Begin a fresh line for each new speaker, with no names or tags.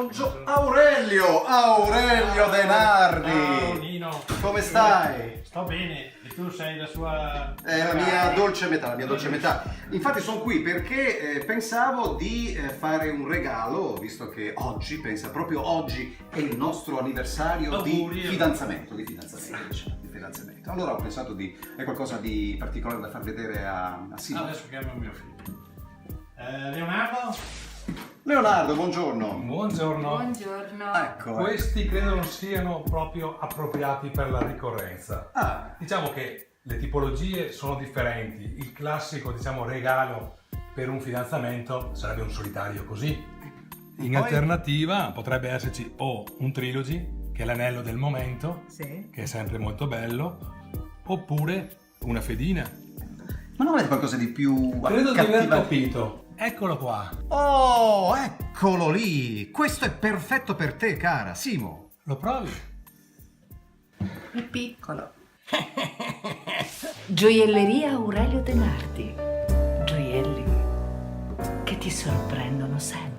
Buongiorno Aurelio Denardi.
Ciao Nino.
Come stai?
Sto bene, e tu sei la sua...
La mia dolce metà, Infatti sono qui perché pensavo di fare un regalo, visto che oggi, proprio oggi è il nostro anniversario di fidanzamento, diciamo. Allora ho pensato è qualcosa di particolare da far vedere a Simone.
Adesso chiamo mio figlio. Leonardo?
Leonardo, buongiorno.
Buongiorno.
Buongiorno.
Ecco.
Questi credo non siano proprio appropriati per la ricorrenza. Diciamo che le tipologie sono differenti. Il classico, regalo per un fidanzamento sarebbe un solitario così. In alternativa potrebbe esserci o un trilogy, che è l'anello del momento,
Sì.
che è sempre molto bello, oppure una fedina.
Ma non avete qualcosa di più
Credo di aver
accattivante?
capito. Eccolo qua.
Oh, eccolo lì! Questo è perfetto per te, cara Simo.
Lo provi?
È piccolo. Gioielleria Aurelio Denardi. Gioielli che ti sorprendono sempre.